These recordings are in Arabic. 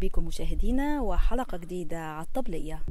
بكم مشاهدينا وحلقة جديدة على الطبلية.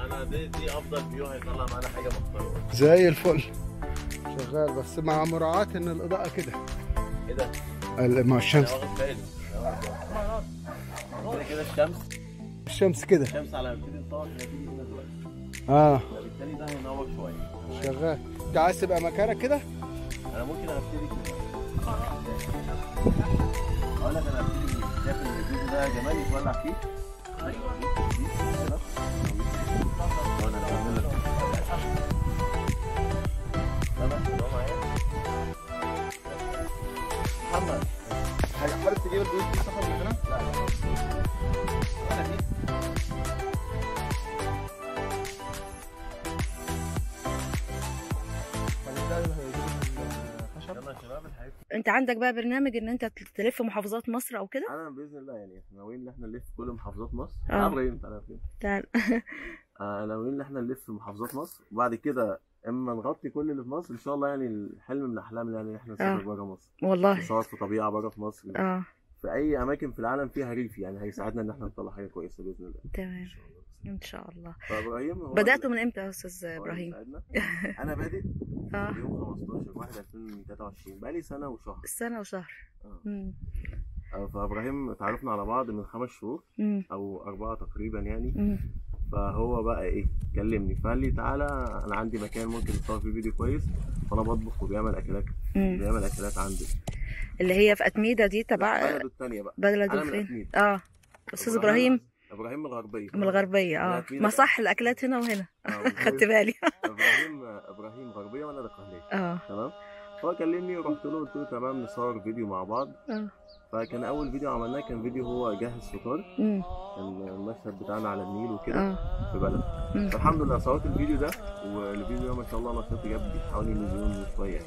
انا دي افضل فيو هيطلع معانا حاجه محترمه زي الفل شغال، بس مع مراعاة ان الاضاءة كده ايه ده مع الشمس. انا واخد بالي كده الشمس كده الشمس على ما نبتدي نصور هتيجي هنا دلوقتي فبالتالي ده هينور شويه. شغال. انت عايز تبقى مكانك كده؟ انا ممكن ابتدي كده اقول لك انا هبتدي شايف الفيديو ده جمال يتولع فيه. ايوه محمد حابب تجيب البيوت دي تاخد من هنا؟ لا انا دي انت عندك بقى برنامج ان انت تلف محافظات مصر او كده؟ انا باذن الله يعني احنا ناويين ان احنا نلف كل محافظات مصر. ابراهيم تعالى فين؟ تعال. ناويين ان احنا نلف محافظات مصر وبعد كده اما نغطي كل اللي في مصر ان شاء الله. يعني الحلم من احلامنا يعني احنا نسافر بره مصر والله، نصور في طبيعه بره في مصر. في اي اماكن في العالم فيها ريف يعني هيساعدنا ان احنا نطلع حاجه كويسه باذن الله. تمام ان شاء الله. فابراهيم بداتوا من امتى يا استاذ ابراهيم؟ انا بادئ يوم 15/1/2023 بقالي سنه وشهر. فابراهيم تعرفنا على بعض من 5 شهور او 4 تقريبا يعني. فهو بقى ايه كلمني فقال لي تعالى انا عندي مكان ممكن نصور فيه فيديو كويس وانا بطبخ وبيعمل اكلات عندي اللي هي في اتميده دي تبع بلده الثانيه بقى. بلده فين؟ استاذ ابراهيم من الغربيه. ما صح الاكلات هنا وهنا. خدت بالي. ابراهيم غربيه وانا دقهليه. تمام. هو كلمني ورحت له قلت له تمام نصور فيديو مع بعض. فكان اول فيديو عملناه كان فيديو هو جاهز فطار. كان المشهد بتاعنا على النيل وكده في بلد. فالحمد لله صورت الفيديو ده والفيديو ده ما شاء الله نشرته جاب حوالي 1,000,000 وشويه.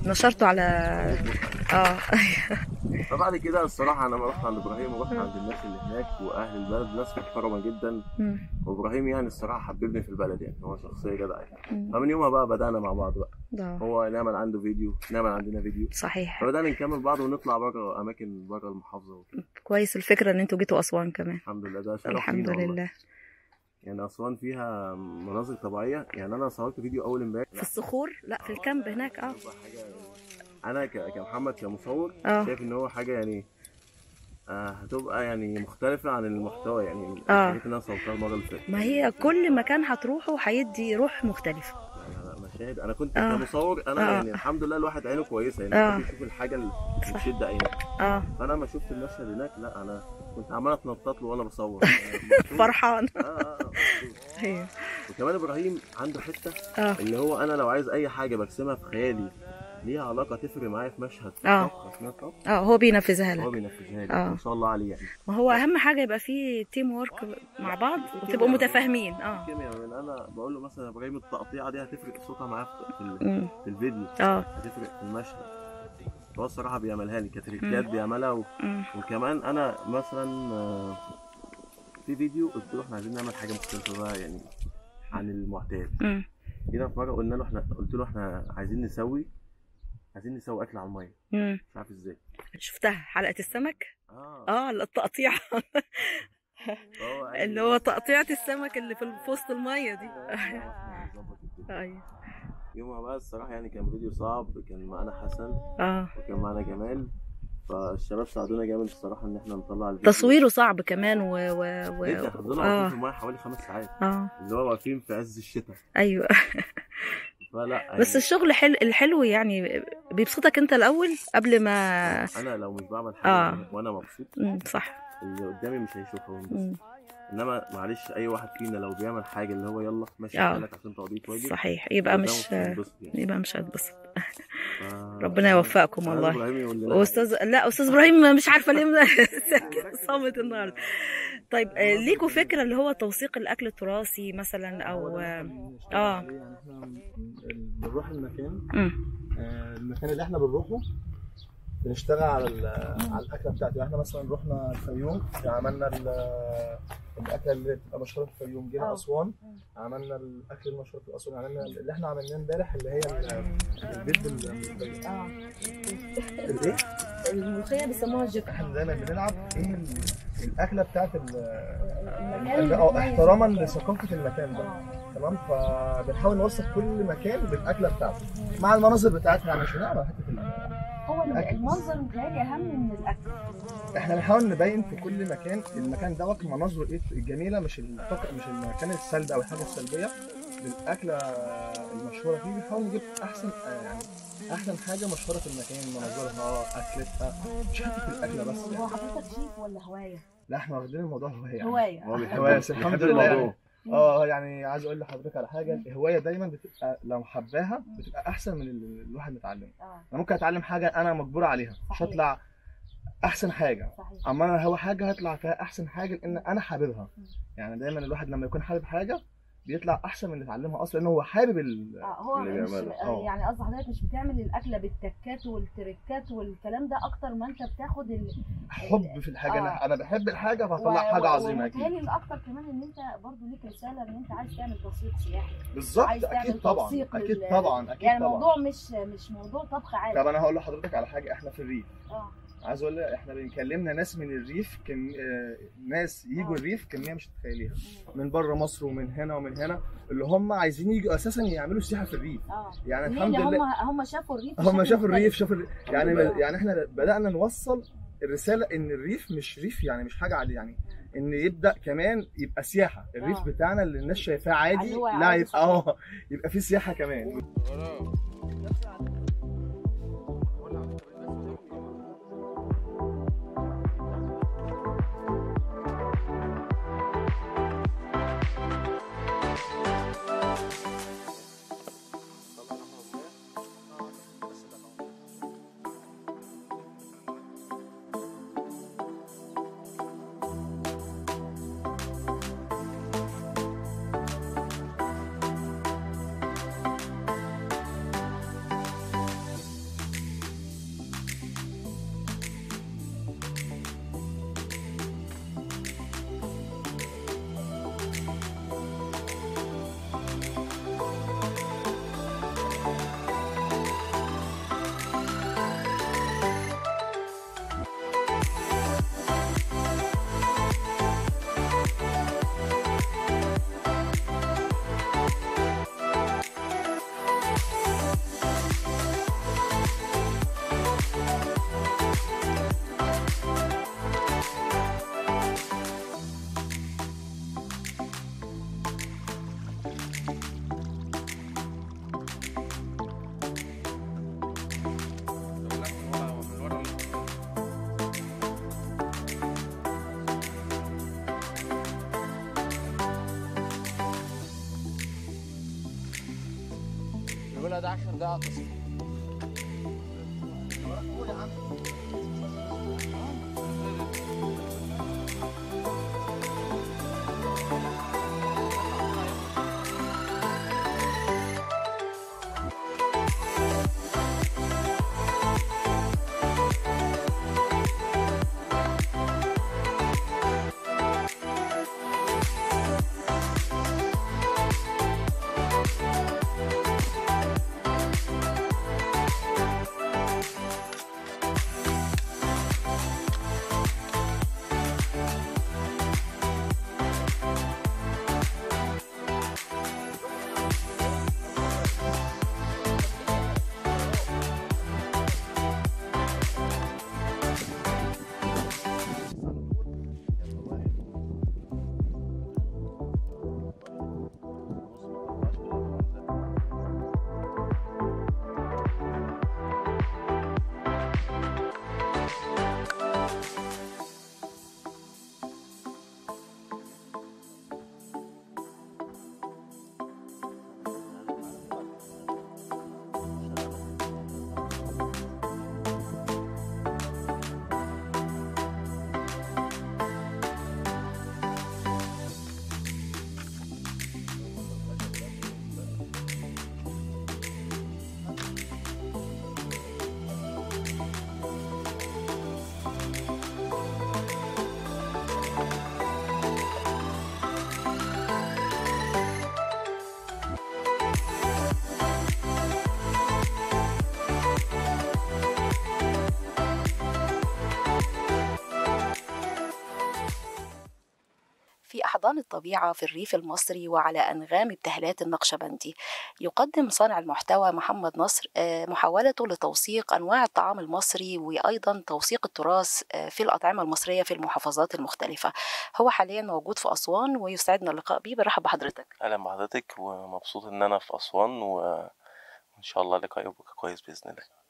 نشرته على فبعد كده الصراحه انا رحت عند ابراهيم ورحت عند الناس اللي هناك واهل البلد ناس محترمه جدا. وابراهيم يعني الصراحه حببني في البلد يعني هو شخصيه جدعه يعني. فمن يومها بقى بدانا مع بعض بقى. هو نعمل عنده فيديو نعمل عندنا فيديو. صحيح. فبدانا نكمل بعض ونطلع بره اماكن بره المحافظه وكده. كويس الفكره ان انتوا جيتوا اسوان كمان. الحمد لله ده شرف الحمد لله. يعني اسوان فيها مناظر طبيعيه يعني. انا صورت فيديو اول امبارح في الصخور في الكامب هناك. انا كمحمد كمصور شايف ان هو حاجه يعني هتبقى يعني مختلفه عن المحتوى يعني الحاجات اللي انا صورتها المره اللي فاتت. ما هي كل مكان هتروحه هيدي روح مختلفه. مشاهد انا كنت كمصور انا يعني الحمد لله الواحد عينه كويسه يعني بيشوف الحاجه اللي بتشد عينه. فانا لما شفت المشهد هناك لا انا كنت عمال اتنطط له وانا بصور. فرحان. ايوه. وكمان ابراهيم عنده حته اللي هو انا لو عايز اي حاجه برسمها في خيالي ليها علاقه تفرق معايا في مشهد هو بينفذها لك. ما شاء الله عليه يعني. ما هو اهم حاجه يبقى فيه تيم وورك مع بعض وتبقوا متفاهمين. انا بقول له مثلا يا ابراهيم التقطيعه دي هتفرق صوتها معايا في الفيديو. هتفرق في المشهد. هو الصراحه بيعملها لي كتريكات بيعملها وكمان انا مثلا في فيديو قلت له احنا عايزين نعمل حاجه مختلفه بقى يعني عن المعتاد. جينا في مره قلت له احنا عايزين نسوي عايزين نسوي اكل على الميه، مش عارف ازاي. شفتها حلقه السمك؟ التقطيع اللي هو تقطيعة السمك اللي في وسط الميه دي. ايوه يومها بقى الصراحه يعني كان فيديو صعب، كان معانا حسن وكان معانا جمال، فالشباب ساعدونا جامد الصراحه ان احنا نطلع الفيديو. تصويره صعب كمان جدا، فضلنا واقفين في الميه حوالي 5 ساعات اللي هو واقفين في عز الشتاء. ايوه فلا يعني بس الشغل الحلو يعني بيبسطك انت الاول قبل ما انا لو مش بعمل حاجه وانا مبسوط صح اللي قدامي مش هيشوفها وينبسط. انما معلش اي واحد فينا لو بيعمل حاجه اللي هو يلا ماشي حالك عشان تقضيه واجب، صحيح، يبقى مش هتبسط. ربنا يوفقكم والله. استاذ ابراهيم مش عارفه ليه صامت النهارده. طيب ليكوا فكره اللي هو توثيق الاكل التراثي مثلا او يعني احنا بنروح المكان اللي احنا بنروحه بنشتغل على الاكله بتاعته. يعني احنا مثلا رحنا الفيوم عملنا الاكله اللي بتبقى مشهوره في الفيوم، جينا اسوان عملنا الاكل المشهور في اسوان، عملنا اللي احنا عملناه امبارح اللي هي البيض الايه؟ الملوخيه بيسموها الجبن. احنا دايما بنلعب ايه الاكله بتاعت احتراما لثقافه المكان ده، تمام؟ فبنحاول نوصف كل مكان بالاكله بتاعته مع المناظر بتاعتها، يعني مش هنعمل حته هو المنظر متهيألي اهم من الاكل. احنا بنحاول نبين في كل مكان المكان دوت مناظره ايه الجميله، مش المكان السلبي او الحاجه السلبيه. بالاكله المشهوره فيه بنحاول نجيب احسن يعني احسن حاجه مشهوره في المكان، مناظرها، اكلتها، مش حته الاكله بس. هو حضرتك شيف ولا هوايه؟ لا احنا واخدين الموضوع هوايه. هوايه الحمد لله يعني. يعني عايز اقول لحضرتك على حاجه، الهوايه دايما بتبقى لو حباها بتبقى احسن من اللي الواحد متعلمه. انا ممكن اتعلم حاجه انا مجبور عليها مش هطلع احسن حاجه، اما انا هو حاجه هطلع فيها احسن حاجه لان انا حاببها. يعني دايما الواحد لما يكون حابب حاجه بيطلع احسن من اللي اتعلمها اصلا، لانه هو حابب هو مش يعني قصدي حضرتك مش بتعمل الاكله بالتكات والتركات والكلام ده اكتر ما انت بتاخد حب في الحاجه. انا بحب الحاجه فهطلع حاجه عظيمه. ومتهيألي الاكتر كمان ان انت برضه ليك رساله ان انت عايز تعمل تسويق سياحي. بالظبط، اكيد طبعا اكيد طبعا يعني الموضوع مش موضوع طبخ عادي. طب انا هقول لحضرتك على حاجه، احنا في الريف عايز اقول لك احنا بنكلمنا ناس من الريف، ناس يجوا الريف كميه مش هتتخيليها، من بره مصر ومن هنا ومن هنا، اللي هم عايزين يجوا اساسا يعملوا سياحه في الريف. يعني الحمد لله هم شافوا الريف يعني احنا بدانا نوصل الرساله ان الريف مش ريف، يعني مش حاجه عاديه، يعني ان يبدا كمان يبقى سياحه. الريف بتاعنا اللي الناس شايفاه عادي لا يبقى في سياحه كمان. ده 10 دقايق تصوير. في أحضان الطبيعة في الريف المصري وعلى أنغام ابتهالات النقشبندي، يقدم صانع المحتوى محمد نصر محاولته لتوثيق أنواع الطعام المصري وأيضا توثيق التراث في الأطعمة المصرية في المحافظات المختلفة. هو حاليا موجود في أسوان ويسعدنا اللقاء بيه. برحب بحضرتك. أهلا بحضرتك ومبسوط إن أنا في أسوان وإن شاء الله اللقاء يبقى كويس بإذن الله.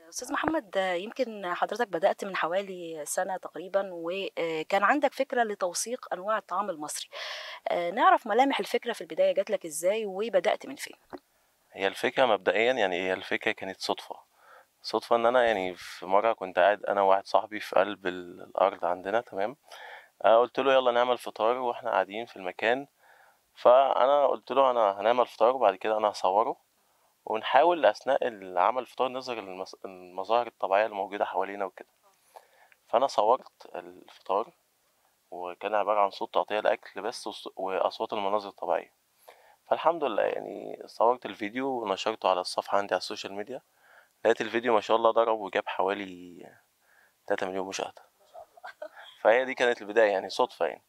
أستاذ محمد، يمكن حضرتك بدأت من حوالي سنة تقريبا وكان عندك فكرة لتوثيق أنواع الطعام المصري. نعرف ملامح الفكرة في البداية جات لك إزاي وبدأت من فين؟ هي الفكرة مبدئيا يعني هي الفكرة كانت صدفة إن أنا يعني في مرة كنت قاعد أنا وواحد صاحبي في قلب الأرض عندنا، تمام. قلت له يلا نعمل فطار وإحنا قاعدين في المكان، فأنا قلت له أنا هنعمل فطار وبعد كده أنا هصوره ونحاول أثناء العمل الفطار نظهر المظاهر الطبيعية الموجودة حوالينا وكده. فأنا صورت الفطار وكان عبارة عن صوت تقطيع الأكل بس وأصوات المناظر الطبيعية. فالحمد لله يعني صورت الفيديو ونشرته على الصفحة عندي على السوشيال ميديا، لقيت الفيديو ما شاء الله ضرب وجاب حوالي 3 مليون مشاهدة. فهي دي كانت البداية يعني صدفة يعني.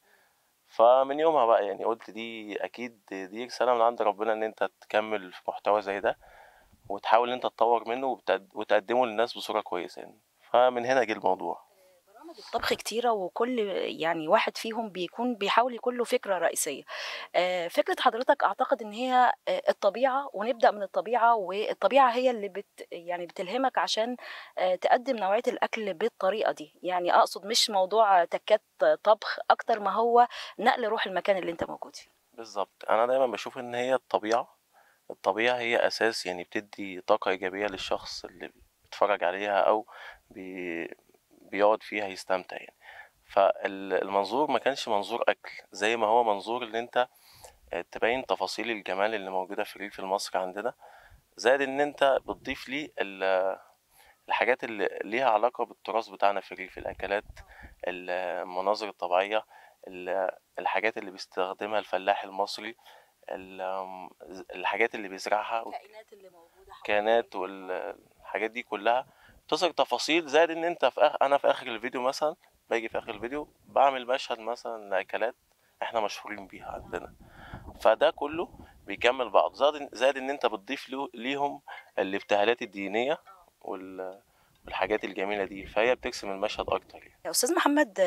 فمن يومها بقى يعني قلت دي أكيد دي رسالة من عند ربنا إن أنت تكمل في محتوى زي ده وتحاول إن أنت تطور منه وتقدمه للناس بصورة كويسة يعني. فمن هنا جه الموضوع. برامج الطبخ كتيرة وكل يعني واحد فيهم بيكون بيحاول يكون له فكرة رئيسية. فكرة حضرتك أعتقد إن هي الطبيعة، ونبدأ من الطبيعة، والطبيعة هي اللي يعني بتلهمك عشان تقدم نوعية الأكل بالطريقة دي. يعني أقصد مش موضوع تكات طبخ أكتر ما هو نقل روح المكان اللي أنت موجود فيه. بالظبط، أنا دايما بشوف إن هي الطبيعة هي أساس، يعني بتدي طاقة إيجابية للشخص اللي بيتفرج عليها أو بيقعد فيها يستمتع يعني. فالمنظور ما كانش منظور أكل زي ما هو منظور اللي أنت تبين تفاصيل الجمال اللي موجودة في الريف المصري عندنا، زائد إن أنت بتضيف لي الحاجات اللي ليها علاقة بالتراث بتاعنا في الريف، الأكلات، المناظر الطبيعية، الحاجات اللي بيستخدمها الفلاح المصري، الحاجات اللي بيزرعها، الكائنات اللي موجودة كائنات، والحاجات دي كلها بتظهر تفاصيل. زائد ان انت انا في اخر الفيديو مثلا باجي في اخر الفيديو بعمل مشهد مثلا لاكلات احنا مشهورين بيها عندنا، فده كله بيكمل بعض. زائد ان انت بتضيف ليهم الابتهالات الدينية والحاجات الجميلة دي، فهي بتقسم المشهد أكتر يعني. يا أستاذ محمد،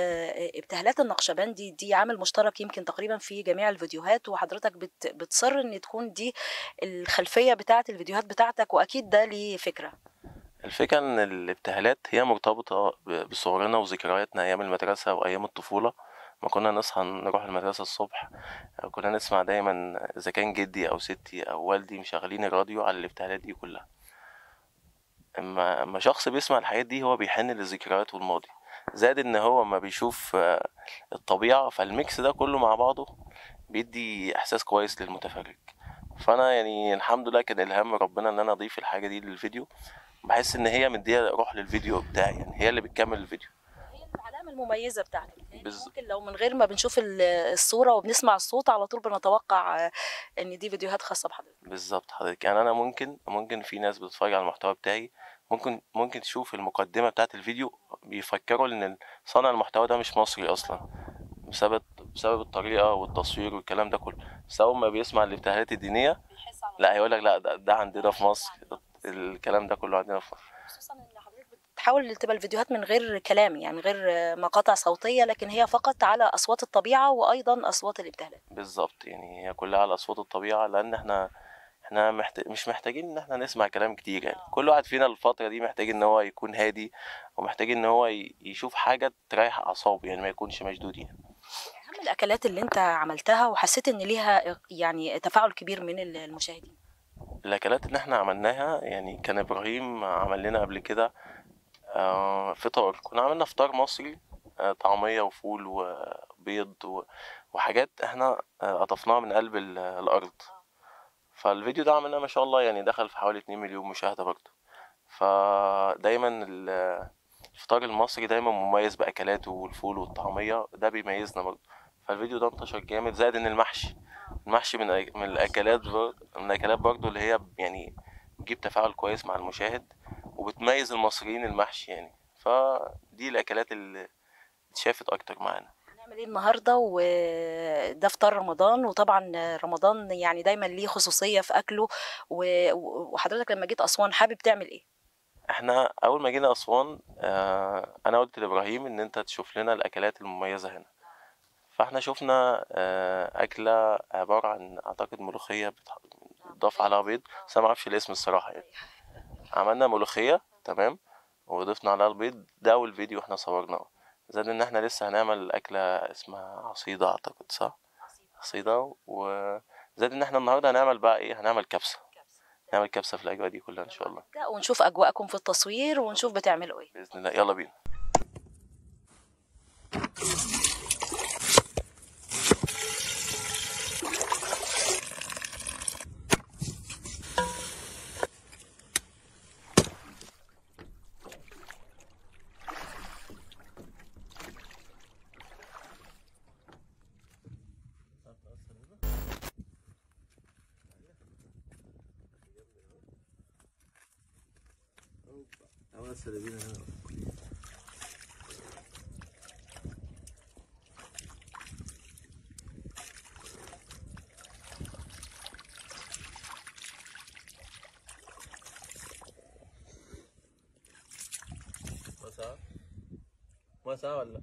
ابتهالات النقشبندي دي عامل مشترك يمكن تقريبا في جميع الفيديوهات، وحضرتك بتصر إن تكون دي الخلفية بتاعة الفيديوهات بتاعتك، وأكيد ده ليه فكرة. الفكرة إن الابتهالات هي مرتبطة بصورنا وذكرياتنا أيام المدرسة وأيام الطفولة. ما كنا نصحى نروح المدرسة الصبح كنا نسمع دايما إذا كان جدي أو ستي أو والدي مشغلين الراديو على الابتهالات دي كلها. اما شخص بيسمع الحاجات دي هو بيحن للذكريات والماضي، زائد ان هو ما بيشوف الطبيعة، فالميكس ده كله مع بعضه بيدي احساس كويس للمتفرج. فانا يعني الحمد لله كان الهام ربنا ان انا اضيف الحاجة دي للفيديو، بحس ان هي مدية روح للفيديو بتاعي، يعني هي اللي بتكمل الفيديو، هي العلامة المميزة بتاعتك. ممكن لو من غير ما بنشوف الصورة وبنسمع الصوت على طول بنتوقع ان دي فيديوهات خاصة بحضرتك. بالظبط حضرتك. يعني انا ممكن في ناس بتتفرج على المحتوى بتاعي ممكن تشوف المقدمة بتاعت الفيديو بيفكروا ان صانع المحتوى ده مش مصري اصلا بسبب الطريقة والتصوير والكلام ده كله. بس اول ما بيسمع الابتهالات الدينية لا هيقولك لا ده عندنا في مصر، الكلام ده كله عندنا في مصر. خصوصا ان حضرتك بتحاول تبقى الفيديوهات من غير كلام، يعني من غير مقاطع صوتية، لكن هي فقط على اصوات الطبيعة وايضا اصوات الابتهالات. بالظبط، يعني هي كلها على اصوات الطبيعة، لان احنا مش محتاجين ان احنا نسمع كلام كتير. يعني كل واحد فينا الفترة دي محتاج ان هو يكون هادي، ومحتاج ان هو يشوف حاجة تريح اعصابه، يعني ما يكونش مشدود يعني. اهم الاكلات اللي انت عملتها وحسيت ان ليها يعني تفاعل كبير من المشاهدين؟ الاكلات اللي احنا عملناها يعني كان ابراهيم عمل لنا قبل كده فطار، كنا عملنا فطار مصري، طعمية وفول وبيض وحاجات احنا قطفناها من قلب الارض. فالفيديو ده عملنا ما شاء الله يعني دخل في حوالي 2 مليون مشاهدة برضه. فدايما الفطار المصري دايما مميز بأكلاته، والفول والطعمية ده بيميزنا برضه. فالفيديو ده انتشر جامد. زائد ان المحشي من الأكلات برضه اللي هي يعني بتجيب تفاعل كويس مع المشاهد وبتميز المصريين المحشي يعني. فدي الأكلات اللي اتشافت أكتر معانا. بنعمل ايه النهارده؟ وده فطار رمضان، وطبعا رمضان يعني دايما ليه خصوصيه في اكله. وحضرتك لما جيت اسوان حابب تعمل ايه؟ احنا اول ما جينا اسوان انا قلت لابراهيم ان انت تشوف لنا الاكلات المميزه هنا. فاحنا شفنا اكله عباره عن اعتقد ملوخيه بتضاف عليها بيض، بس انا ما اعرفش الاسم الصراحه يعني. عملنا ملوخيه تمام وضفنا عليها البيض. ده اول فيديو احنا صورناه. زائد ان احنا لسه هنعمل اكله اسمها عصيده اعتقد، صح؟ عصيده. وزائد ان احنا النهارده هنعمل بقى ايه، هنعمل كبسه. نعمل كبسه في الاجواء دي كلها ان شاء الله، ونشوف اجواءكم في التصوير ونشوف بتعملوا ايه باذن الله. يلا بينا. واسعة ولا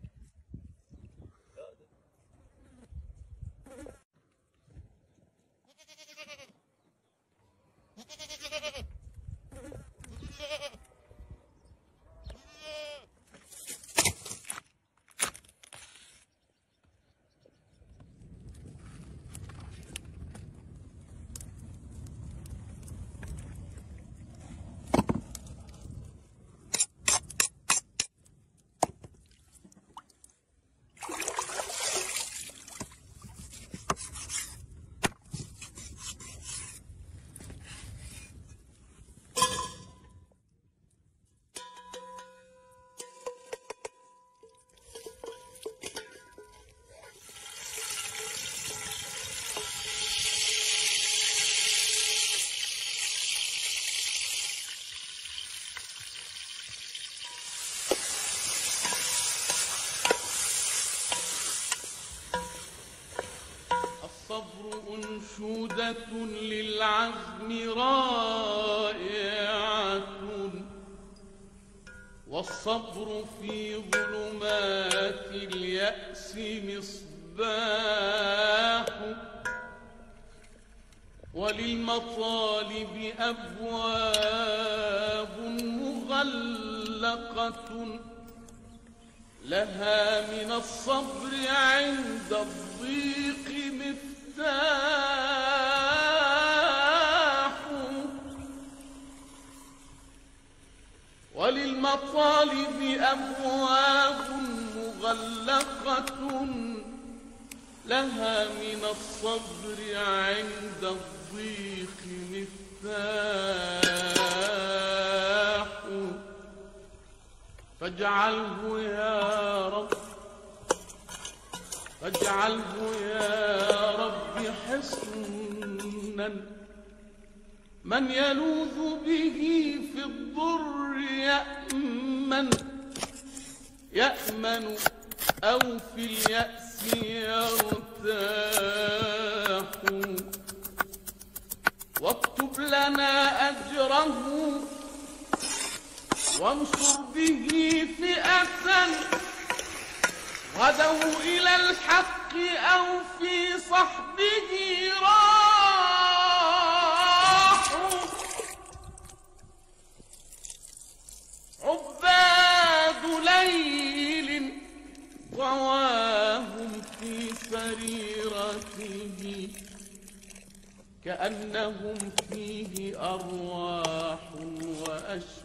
الصبر أنشودة للعزم رائعة، والصبر في ظلمات اليأس مصباح، وللمطالب أبواب مغلقة، لها من الصبر عند الضيق مفتاح، وللمطالب أبواب مغلقة، لها من الصبر عند الضيق مفتاح، فاجعله يا رب، فاجعله يا رب حصنا من يلوذ به في الضر يأمن أو في اليأس يرتاح، واكتب لنا أجره وانصر به فئة غدوا إلى الحق أو في صحبه راحوا، عباد ليل طواهم في سريرته، كأنهم فيه أرواح وأشباح،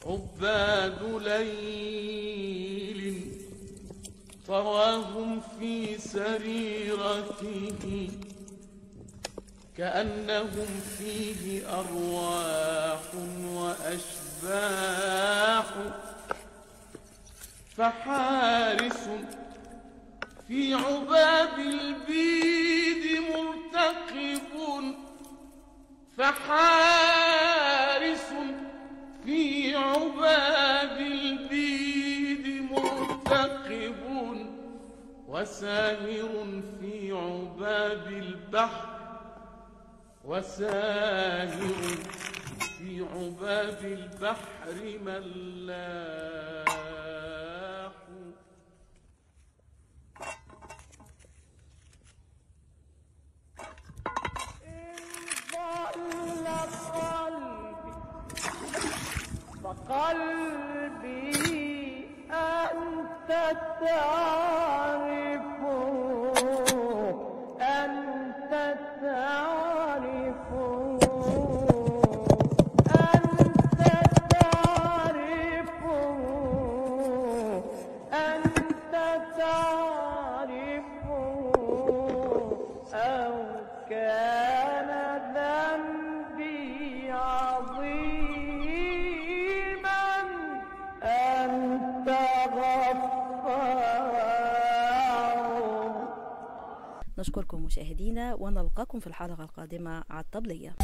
عباد ليل طواهم في سريرته، كأنهم فيه أرواح وأشباح، فحارس في عباب البيد مرتقب، فحارس في عباب وساهر في عباب البحر، وساهر في عباب البحر ملاح. قلبي أنت تعرف، أنت تعرف، أنت تعرف، أنت تعرف، أو كان ذنبي عظيما أنت غفار. نشكركم مشاهدينا ونلقاكم في الحلقة القادمة على الطبلية.